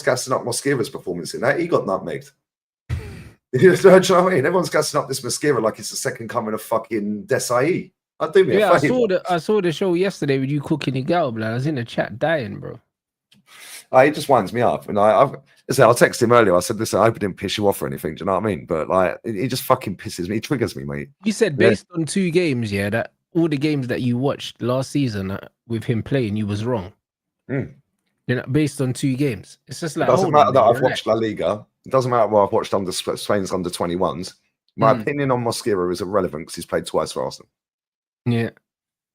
gassing up Mosquera's performance in that. He got nutmegged. You know what I mean? Everyone's gassing up this Mosquera like it's the second coming of fucking Desai. I do me a favor. I saw the show yesterday with you cooking your gal, blood. I was in the chat dying, bro. He just winds me up, and I texted him earlier. I said, "Listen, I hope it didn't piss you off or anything." Do you know what I mean? But like, he just fucking pisses me. He triggers me, mate. You said based on 2 games, that all the games that you watched last season with him playing, you was wrong. Based on 2 games, it's just like it doesn't matter that I've watched La Liga. It doesn't matter what I've watched under Spain's under 21s. My opinion on Mosquera is irrelevant because he's played twice for Arsenal. Yeah,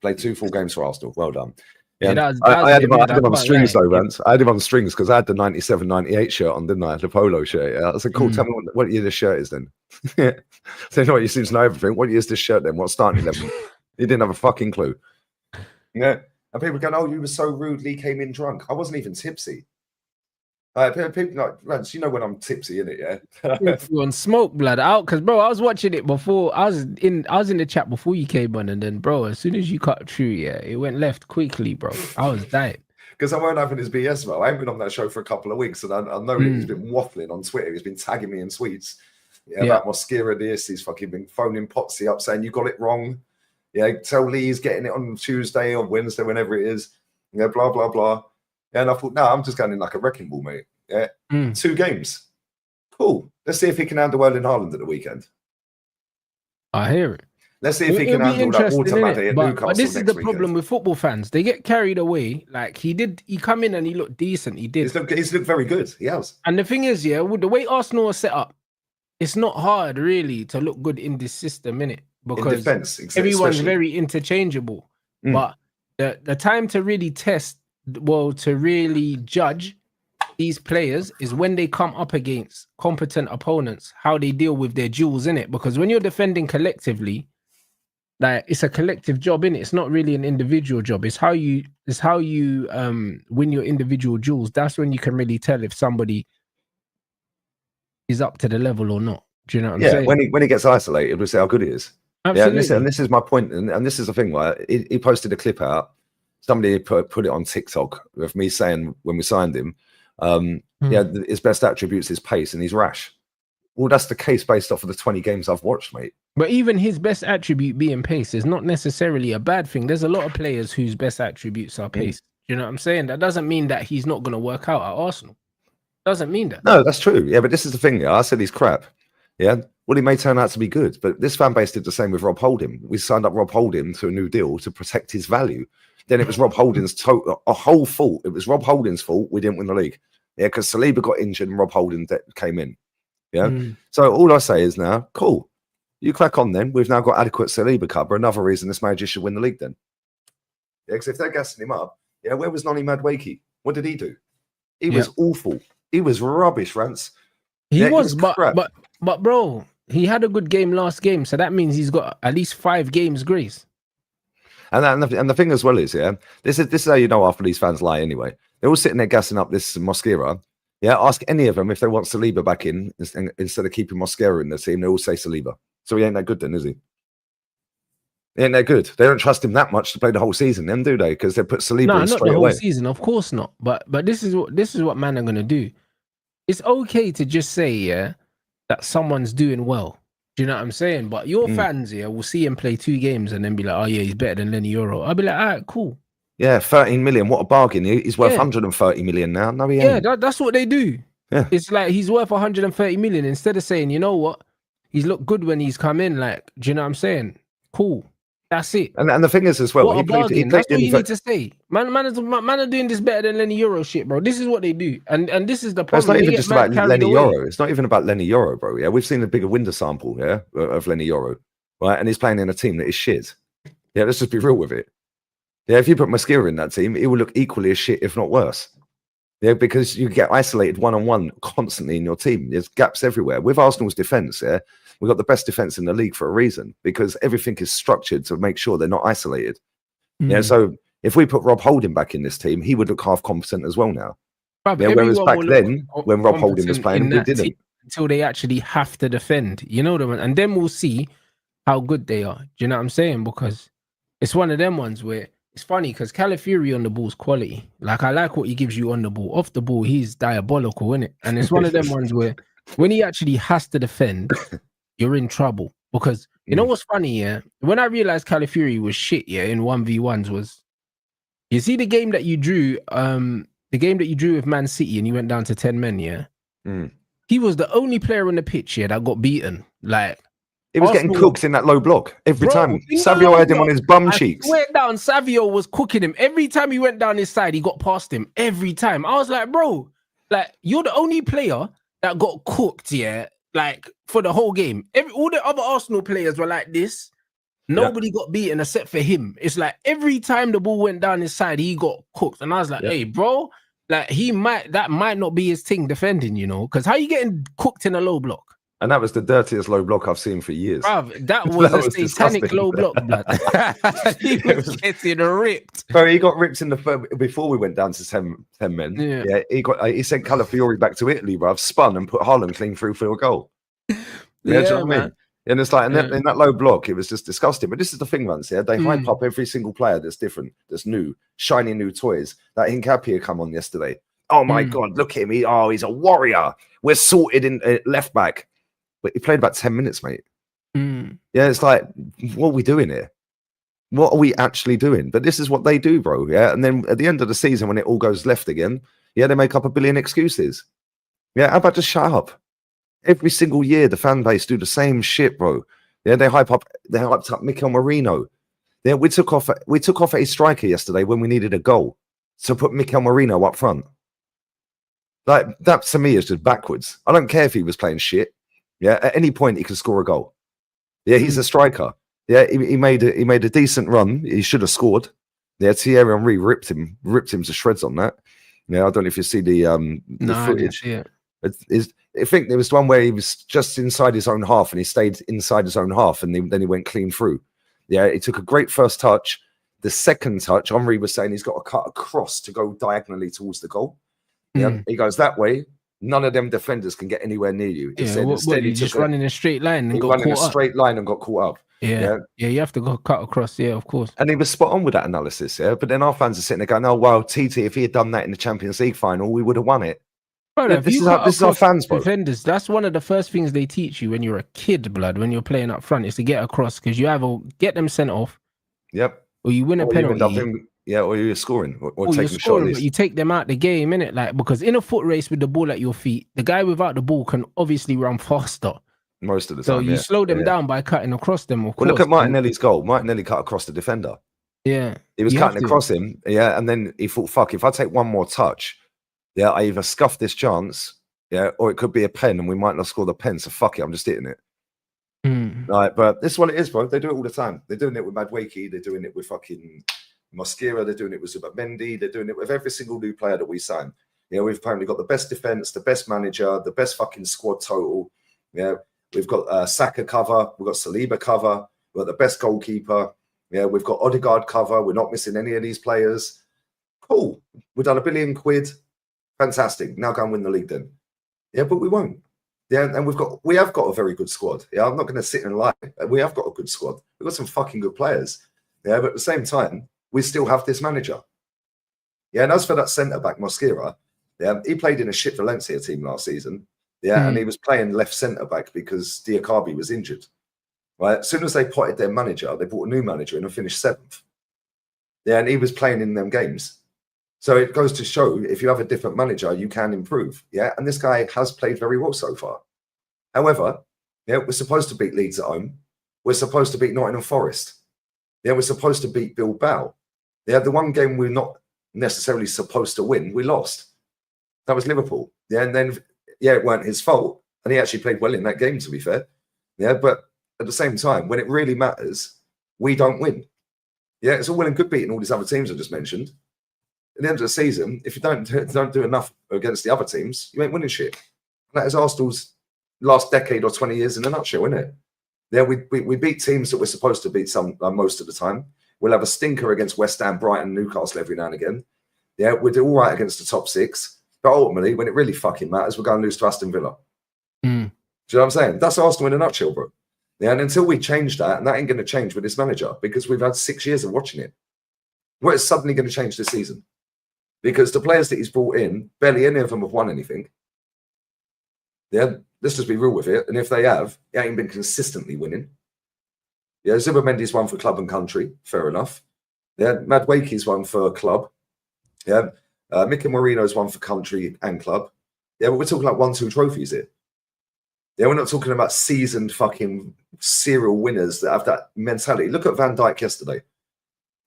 played 2 full games for Arsenal. Well done. Yeah, I had him on strings though, Rants. I had him on strings because I had the 97-98 shirt on, didn't I? The polo shirt. Yeah. I said, cool, tell me what year this shirt is then. So you know what, you seem to know everything. What year is this shirt then? What starting 11? He didn't have a fucking clue. Yeah. And people going, oh, you were so rude, Lee came in drunk. I wasn't even tipsy. People like, Rants, you know when I'm tipsy, innit, yeah? On smoke, blood, out, because bro, I was watching it before. I was in the chat before you came on, and then bro, as soon as you cut through, it went left quickly, bro. I was dying. Because I weren't having his BS, bro. I haven't been on that show for a couple of weeks, and I know that he's been waffling on Twitter. He's been tagging me in tweets about Mosquera this. He's fucking been phoning Potsy up saying, you got it wrong. Yeah, tell Lee he's getting it on Tuesday or Wednesday, whenever it is. Yeah, blah, blah, blah. And I thought, no, I'm just going in like a wrecking ball, mate. Yeah, 2 games. Cool. Let's see if he can handle Erling Haaland at the weekend. I hear it. Let's see if he can handle that Watermatter at Newcastle. But this is the problem with football fans. They get carried away. Like he come in and he looked decent. He's looked very good. He has. And the thing is, with the way Arsenal are set up, it's not hard really to look good in this system, innit? Because in defense, everyone's very interchangeable. But the time to really test, to really judge these players is when they come up against competent opponents, how they deal with their duels in it. Because when you're defending collectively, like it's a collective job in it. It's not really an individual job. It's how you win your individual duels. That's when you can really tell if somebody is up to the level or not. Do you know what I'm saying? When he gets isolated, we say how good he is. Absolutely. Yeah, and this is my point, and this is the thing, right? He posted a clip out. Somebody put it on TikTok of me saying when we signed him, his best attributes is pace and he's rash. Well, that's the case based off of the 20 games I've watched, mate. But even his best attribute being pace is not necessarily a bad thing. There's a lot of players whose best attributes are pace. You know what I'm saying? That doesn't mean that he's not going to work out at Arsenal. Doesn't mean that. No, that's true. Yeah, but this is the thing. I said he's crap. Yeah. Well, he may turn out to be good, but this fan base did the same with Rob Holding. We signed up Rob Holding to a new deal to protect his value. Then it was Rob Holding's whole fault. It was Rob Holding's fault we didn't win the league. Yeah, because Saliba got injured and Rob Holding came in. Yeah. So all I say is now, cool. You crack on then. We've now got adequate Saliba cover. Another reason this manager should win the league then. Yeah, because if they're gassing him up, where was Noni Madueke? What did he do? He was awful. He was rubbish, Rants. He was, but bro, he had a good game last game, so that means he's got at least 5 games grace. And the thing as well is, this is how you know after these fans lie anyway. They're all sitting there gassing up this Mosquera. Yeah, ask any of them if they want Saliba back in instead of keeping Mosquera in the team. They all say Saliba. So he ain't that good then, is he? He ain't that good. They don't trust him that much to play the whole season, then, do they? Because they put Saliba in straight away. Not the whole season, of course not. But this is what man are gonna do. It's okay to just say that someone's doing well. Do you know what I'm saying? But your fans will see him play 2 games and then be like, oh yeah, he's better than Lenny Euro. I'll be like, all right, cool. Yeah, 13 million. What a bargain. He's worth 130 million now. No, he ain't. Yeah, that's what they do. Yeah. It's like he's worth 130 million instead of saying, you know what? He's looked good when he's come in. Like, do you know what I'm saying? Cool. That's it. And the thing is as well, what a bargain. That's what you need to say. Man are doing this better than Lenny Euro shit, bro. This is what they do. And this is the problem. It's not even just about Lenny Euro. It's not even about Lenny Euro, bro. Yeah, we've seen a bigger window sample, of Lenny Euro, right? And he's playing in a team that is shit. Yeah, let's just be real with it. Yeah, if you put Mosquera in that team, it will look equally as shit, if not worse. Yeah, because you get isolated one-on-one constantly in your team. There's gaps everywhere. With Arsenal's defence, we've got the best defence in the league for a reason, because everything is structured to make sure they're not isolated. Yeah, so if we put Rob Holding back in this team, he would look half competent as well now. Whereas back then, when Rob Holding was playing, we didn't. Until they actually have to defend, you know, and then we'll see how good they are. Do you know what I'm saying? Because it's one of them ones where it's funny because Calafiori on the ball's quality. Like, I like what he gives you on the ball. Off the ball, he's diabolical, isn't it? And it's one of them ones where when he actually has to defend, you're in trouble. Because you know what's funny, yeah? When I realized Calafiori was shit, yeah, in 1v1s was, you see the game that you drew, with Man City and you went down to 10 men, yeah? He was the only player on the pitch, yeah, that got beaten. Like, he was getting cooked in that low block every time. Savio had him on his bum cheeks. Went down, Savio was cooking him. Every time he went down his side, he got past him. Every time. I was like, bro, like, you're the only player that got cooked, yeah, like, for the whole game. All the other Arsenal players were like this. Nobody got beaten except for him. It's like every time the ball went down his side, he got cooked. And I was like, hey, bro, like, that might not be his thing defending, you know, because how you getting cooked in a low block? And that was the dirtiest low block I've seen for years. Bruv, that was a satanic low block, blood. He was getting ripped. Bro, he got ripped in the before we went down to 10 men. Yeah, he sent Calafiori back to Italy, bruv, spun and put Haaland clean through for a goal. You know what I mean? And it's like, in that low block, it was just disgusting. But this is the thing, Rants, yeah? They hype up every single player that's different, that's new, shiny new toys. That Hincapie come on yesterday. Oh my God, look at him. He's a warrior. We're sorted in left back. But he played about 10 minutes, mate. Yeah, it's like, what are we doing here? What are we actually doing? But this is what they do, bro. Yeah, and then at the end of the season, when it all goes left again, yeah, they make up a billion excuses. Yeah, how about just shut up? Every single year, the fan base do the same shit, bro. Yeah, they hyped up Mikel Merino. Yeah, we took off a striker yesterday when we needed a goal to put Mikel Merino up front. Like, that to me is just backwards. I don't care if he was playing shit. Yeah, at any point he can score a goal. Yeah, he's a striker. Yeah, he made a decent run. He should have scored. Yeah, Thierry Henry ripped him to shreds on that. Yeah, I don't know if you see the footage. I think there was one where he was just inside his own half and he stayed inside his own half and then he went clean through. Yeah, he took a great first touch. The second touch, Henry was saying he's got to cut across to go diagonally towards the goal. Yeah, he goes that way. None of them defenders can get anywhere near you. Instead, he just ran in a straight line and got caught up. Yeah, you have to go cut across. Yeah, of course. And he was spot on with that analysis. Yeah, but then our fans are sitting there going, "Oh well, TT, if he had done that in the Champions League final, we would have won it." Bro, yeah, this is our fans, bro. Defenders. That's one of the first things they teach you when you're a kid, blood. When you're playing up front, is to get across because you either get them sent off. Yep. Or you win a penalty. Or you're scoring, or taking you're scoring, but you take them out the game, innit? Like, because in a foot race with the ball at your feet, the guy without the ball can obviously run faster. Most of the time. So you slow them down by cutting across them, of course. Look at Martinelli's goal. Martinelli cut across the defender. Yeah. He was cutting across him, and then he thought, fuck, if I take one more touch, I either scuff this chance, or it could be a pen and we might not score the pen, so fuck it, I'm just hitting it. Right, but this is what it is, bro. They do it all the time. They're doing it with Madueke, they're doing it with fucking Mosquera, they're doing it with Zuba-Mendy, they're doing it with every single new player that we sign. We've apparently got the best defense, the best manager, the best fucking squad total. Yeah, we've got Saka cover, we've got Saliba cover, we've got the best goalkeeper. Yeah, we've got Odegaard cover. We're not missing any of these players. Cool. We've done £1 billion. Fantastic. Now go and win the league then. Yeah, but we won't. Yeah, and we have got a very good squad. Yeah, I'm not going to sit and lie. We have got a good squad. We've got some fucking good players. Yeah, but at the same time, we still have this manager. Yeah, and as for that centre-back, Mosquera, he played in a shit Valencia team last season. Yeah, and he was playing left centre-back because Diakabi was injured. Right, as soon as they potted their manager, they brought a new manager in and finished 7th. Yeah, and he was playing in them games. So it goes to show if you have a different manager, you can improve. Yeah, and this guy has played very well so far. However, we're supposed to beat Leeds at home. We're supposed to beat Nottingham Forest. Yeah, we're supposed to beat Bilbao. Yeah, the one game we're not necessarily supposed to win, we lost. That was Liverpool. Yeah, and then, it weren't his fault. And he actually played well in that game, to be fair. Yeah, but at the same time, when it really matters, we don't win. Yeah, it's all well and good beating all these other teams I just mentioned. At the end of the season, if you don't do enough against the other teams, you ain't winning shit. And that is Arsenal's last decade or 20 years in a nutshell, isn't it? Yeah, we beat teams that we're supposed to beat most of the time. We'll have a stinker against West Ham, Brighton, Newcastle every now and again. Yeah, we'll do all right against the top 6. But ultimately, when it really fucking matters, we're going to lose to Aston Villa. Do you know what I'm saying? That's Arsenal in a nutshell, bro. Yeah, and until we change that, and that ain't going to change with this manager because we've had 6 years of watching it. What is suddenly going to change this season? Because the players that he's brought in, barely any of them have won anything. Yeah, let's just be real with it. And if they have, it ain't been consistently winning. Yeah, Zubimendi's won for club and country, fair enough. Yeah, Madueke's won for club. Yeah, Mikel Merino's won for country and club. Yeah, but we're talking like 1-2 trophies here. Yeah, we're not talking about seasoned fucking serial winners that have that mentality. Look at Van Dijk yesterday.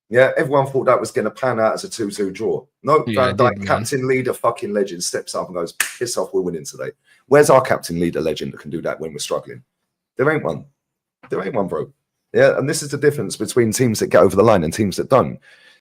Yeah, everyone thought that was going to pan out as a 2-2 draw. No, Van Dijk, captain, leader, fucking legend, steps up and goes, piss off, we're winning today. Where's our captain, leader, legend that can do that when we're struggling? There ain't one. There ain't one, bro. Yeah, and this is the difference between teams that get over the line and teams that don't.